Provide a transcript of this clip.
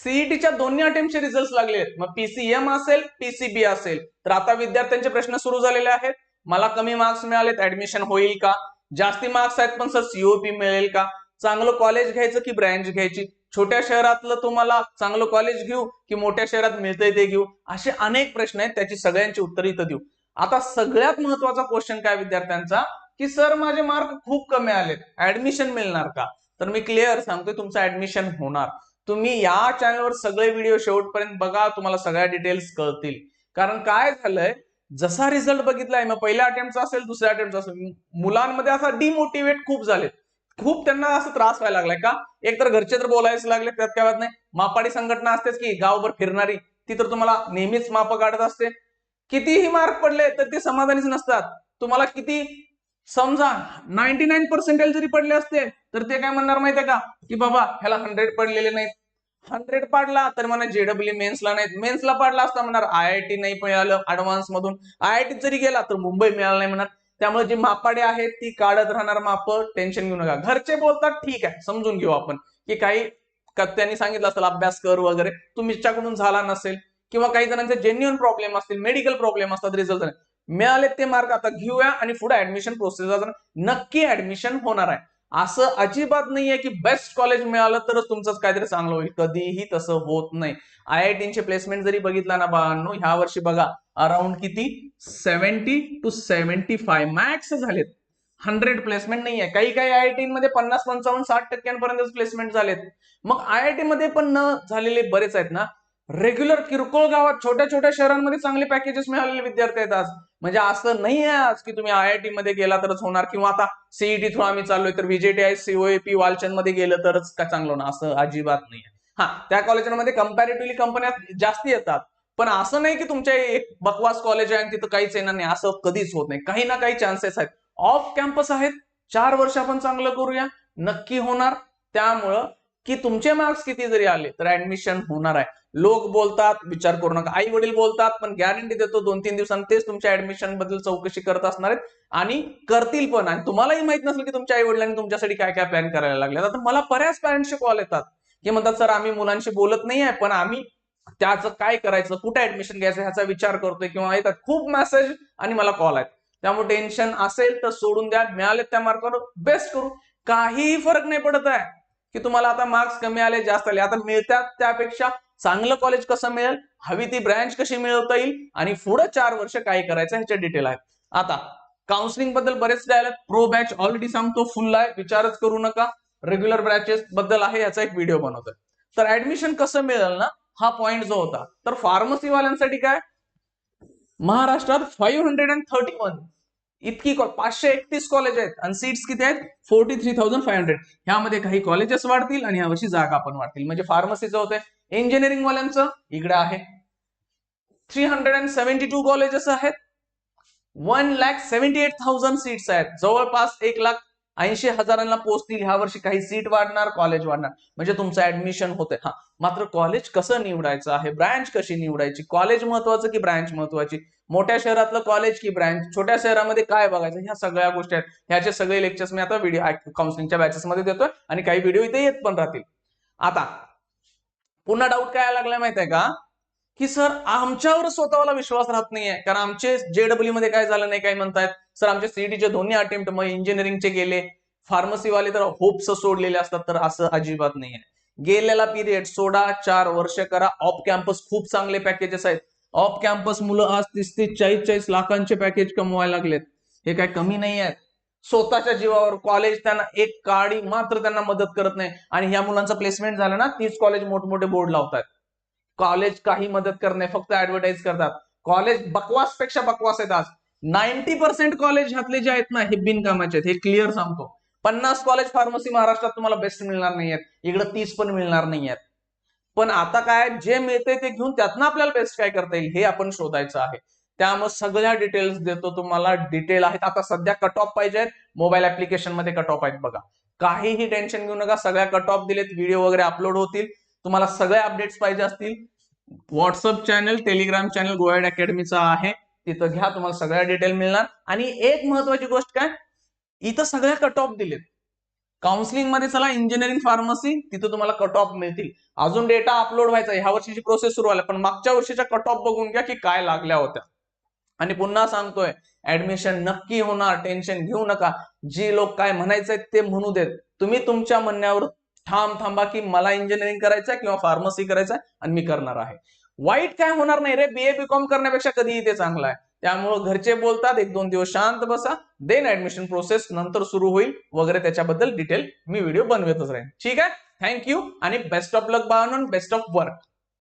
सीईटीच्या दोन्ही अटेम्प्टचे रिझल्ट लागले आहेत, मग पीसीएम असेल पीसीबी असेल, तर आता विद्यार्थ्यांचे प्रश्न सुरू झालेले आहेत. मला कमी मार्क्स मिळालेत, ऍडमिशन होईल का? जास्ती मार्क्स आहेत पण सर सीओपी मिळेल का? चांगलं कॉलेज घ्यायचं की ब्रँच घ्यायची? छोट्या शहरातलं तुम्हाला चांगलं कॉलेज घेऊ की मोठ्या शहरात मिळतंय ते घेऊ? असे अनेक प्रश्न आहेत, त्याची सगळ्यांची उत्तर इथं देऊ. आता सगळ्यात महत्वाचा क्वेश्चन काय विद्यार्थ्यांचा, की सर माझे मार्क खूप कमी आलेत, ऍडमिशन मिळणार का? तर मी क्लिअर सांगतोय, तुमचं ऍडमिशन होणार. तुम्ही या चॅनलवर सगळे व्हिडिओ शेवटपर्यंत बघा, तुम्हाला सगळ्या डिटेल्स कळतील. कारण काय झालंय, जसा रिझल्ट बघितलाय मग पहिल्या अटेम्प्टचा असेल दुसऱ्या अटेम्प्टचा असेल, मुलांमध्ये असा डिमोटिवेट खूप झाले, खूप त्यांना असं त्रास व्हायला लागलाय. का? एक तर घरचे तर बोलायच लागले, त्यात काय वाद नाही. मापाडी संघटना असतेच की गावभर फिरणारी, ती तर तुम्हाला नेहमीच माप काढत असते. कितीही मार्क पडले तर ते समाधानीच नसतात. तुम्हाला किती समजा 99% जरी पडले असते तर ते काय म्हणणार माहितीये का, की बाबा ह्याला 100 पडलेले नाहीत. 100 पाडला तर म्हणा जेडब्ल्यू मेन्सला नाहीत, मेन्सला पाडला असता म्हणणार आयआयटी नाही मिळालं ऍडव्हान्स मधून, आयआयटी जरी गेला तर मुंबई मिळालं नाही म्हणणार. त्यामुळे जी मापाडे आहेत ती काढत राहणार माप, टेन्शन घेऊ नका. घरचे बोलतात ठीक आहे, समजून घेऊ आपण, की काही त्यांनी सांगितलं असेल अभ्यास कर वगैरे, तुमच्याकडून झाला नसेल, किंवा काही जणांचे जेन्युअन प्रॉब्लेम असतील, मेडिकल प्रॉब्लेम असतात, रिझल्ट मिळाले ते मार्क आता घेऊया आणि पुढे ऍडमिशन प्रोसेस नक्की ऍडमिशन होणार आहे. असं अजिबात नाहीये की बेस्ट कॉलेज मिळालं तरच तुमचं काहीतरी चांगलं होईल, कधीही तसं होत नाही. आयआयटीचे प्लेसमेंट जरी बघितला ना बाळांनो, ह्या वर्षी बघा अराउंड किती 70 to 75 मॅक्स झालेत, 100 प्लेसमेंट नाहीये. काही काही आयआयटी मध्ये 50, 55, 60% प्लेसमेंट झालेत. मग आयआयटी मध्ये पण न झालेले बरेच आहेत ना. रेग्युलर किरकोळ गावात छोट्या छोट्या शहरांमध्ये चांगले पॅकेजेस मिळालेले विद्यार्थी आहेत आज. म्हणजे असं नाही आहे आज की तुम्ही आयआयटी मध्ये गेला तरच होणार, किंवा आता सीईटी थ्रू आम्ही चाललोय तर व्हीजेटीआय सीओएपी वालचंद मध्ये गेलं तरच का चांगलं होणार, असं अजिबात नाही. हा, त्या कॉलेजमध्ये कंपॅरेटिव्हली कंपन्या जास्ती येतात, पण असं नाही की तुमच्या एक बकवास कॉलेज आहे आणि तिथं काहीच येणार नाही, असं कधीच होत नाही. काही ना काही चान्सेस आहेत. ऑफ कॅम्पस आहेत, 4 वर्ष आपण चांगलं करूया, नक्की होणार. त्यामुळं की तुमचे मार्क्स किती जरी आले तर ऍडमिशन होणार आहे. लोक बोलतात, विचार करू नका. आई वडील बोलतात, पण गॅरंटी देतो 2-3 दिवसांनी तेच तुमच्या ऍडमिशन बद्दल चौकशी करत असणार आहेत आणि करतील पण. आणि तुम्हालाही माहित नसेल की तुमच्या आई वडिलांनी तुमच्यासाठी काय काय प्लॅन करायला लागले. आता मला बऱ्याच पॅरेंट्सचे कॉल येतात की म्हणतात सर आम्ही मुलांशी बोलत नाही आहे, पण आम्ही त्याचं काय करायचं, कुठे ऍडमिशन घ्यायचं ह्याचा विचार करतोय, किंवा येतात खूप मेसेज आणि मला कॉल आहेत. त्यामुळे टेन्शन असेल तर सोडून द्या, मिळाले त्या मार्कावर बेस्ट करू, काहीही फरक नाही पडत आहे की तुम्हाला आता मार्क्स कमी आले जास्त आले. आता मिळतात त्यापेक्षा चांगलं कॉलेज कसं मिळेल, हवी ती ब्रँच कशी मिळवता येईल आणि पुढे 4 वर्ष काय करायचं ह्याचे डिटेल आहेत. आता काउन्सिलिंग बद्दल बरेच द्यायला, प्रो बॅच ऑलरेडी सांगतो फुल आहे, विचारच करू नका. रेग्युलर बॅचेस बद्दल आहे, याचा एक व्हिडिओ बनवतोय. तर ऍडमिशन कसं मिळेल ना, हा पॉइंट जो होता. तर फार्मसी वाल्यांसाठी काय, महाराष्ट्रात 531 इतकी 531 कॉलेज आहेत आणि सीट्स किती आहेत 43,500. ह्यामध्ये काही कॉलेजेस वाढतील आणि यावर्षी जागा पण वाढतील. म्हणजे फार्मसीचं होतंय. इंजिनिअरिंग वाल्यांचं इकडे आहे 372 कॉलेजेस आहेत, 1,78,000 सीट्स आहेत, जवळपास 1,80,000 पोहोचतील. ह्या वर्षी काही सीट वाढणार, कॉलेज वाढणार, म्हणजे तुमचं ऍडमिशन होतंय. हा, मात्र कॉलेज कसं निवडायचं आहे, ब्रँच कशी निवडायची, कॉलेज महत्वाचं की ब्रँच महत्वाची, मोठ्या शहरातलं कॉलेज की ब्रँच, छोट्या शहरामध्ये काय बघायचं, ह्या सगळ्या गोष्टी आहेत. ह्याचे सगळे लेक्चर्स मी आता व्हिडिओ काउन्सिलिंगच्या बॅचेस मध्ये देतोय आणि काही व्हिडिओ इथे येत पण राहतील. आता पुन्हा डाऊट काय लागलाय माहित आहे का, की सर आमच्यावर स्वतःला विश्वास राहत नाहीये, कारण आमचे जेडब्ल्यू मध्ये काय झालं नाही, काय म्हणतायत सर आमचे सीईटीचे दोन्ही अटेम्प्ट मग इंजिनिअरिंगचे गेले, फार्मसीवाले तर होप्स सोडलेले असतात. तर असं अजिबात नाहीये. गेलेला पिरियड सोडा, 4 वर्ष करा. ऑफ कॅम्पस खूप चांगले पॅकेजेस आहेत. ऑफ कॅम्पस मुलं आज 30-30, 40-40 लाखांचे पॅकेज कमवायला लागलेत. हे काय कमी नाही आहेत. स्वतःच्या जीवावर कॉलेज त्यांना एक काडी मात्र त्यांना मदत करत नाही, आणि ह्या मुलांचं प्लेसमेंट झालं ना, तीच कॉलेज मोठमोठे बोर्ड लावतात. कॉलेज काही मदत करत नाही, फक्त ऍडव्हर्टाईज करतात. कॉलेज बकवास पेक्षा बकवास आहेत आज. 90% कॉलेज ह्यातले जे आहेत ना, हे बिनकामाचे आहेत, हे क्लिअर सांगतो. 50 कॉलेज फार्मसी महाराष्ट्रात तुम्हाला बेस्ट मिळणार नाहीयेत, इकडे 30 पण मिळणार नाहीयेत. पण आता काय, जे मिळते ते घेऊन त्यातनं आपल्याला बेस्ट काय करता येईल हे आपण शोधायचं आहे. त्यामुळे सगळ्या डिटेल्स देतो तुम्हाला, डिटेल आहेत. आता सध्या कट ऑफ पाहिजे, मोबाईल ऍप्लिकेशन मध्ये कट ऑफ आहेत बघा, काहीही टेन्शन घेऊ नका. सगळ्या कट ऑफ दिलेत, व्हिडिओ वगैरे अपलोड होतील. तुम्हाला सगळे अपडेट्स पाहिजे असतील, व्हॉट्सअप चॅनल, टेलिग्राम चॅनल गोएड अकॅडमीचा आहे, तिथं घ्या, तुम्हाला सगळ्या डिटेल मिळणार. आणि एक महत्वाची गोष्ट काय, इथं सगळ्या कट ऑफ दिलेत. काउन्सिलिंग मध्ये चला इंजिनिअरिंग फार्मसी, तिथं तुम्हाला कट ऑफ मिळतील. अजून डेटा अपलोड व्हायचा, ह्या वर्षीची प्रोसेस सुरू आहे, पण मागच्या वर्षीच्या कट ऑफ बघून घ्या की काय लागल्या होत्या. आणि पुन्हा सांगतोय, ऍडमिशन नक्की होणार, टेन्शन घेऊ नका. जी लोक काय म्हणायचंय ते म्हणू देत, तुम्ही तुमच्या म्हणण्यावर ठाम थांबा की मला इंजिनिअरिंग करायचंय किंवा फार्मसी करायचंय आणि मी करणार आहे. वाईट काय होणार नाही रे, बीए बीकॉम करण्यापेक्षा कधीही ते चांगलं आहे. त्यामुळे घरचे बोलतात 1-2 दिवस शांत बसा, देन ऍडमिशन प्रोसेस नंतर सुरू होईल वगैरे, त्याच्याबद्दल डिटेल मी व्हिडिओ बनवतच राहीन. ठीक आहे, थँक्यू आणि बेस्ट ऑफ लक बाळांनो, बेस्ट ऑफ वर्क.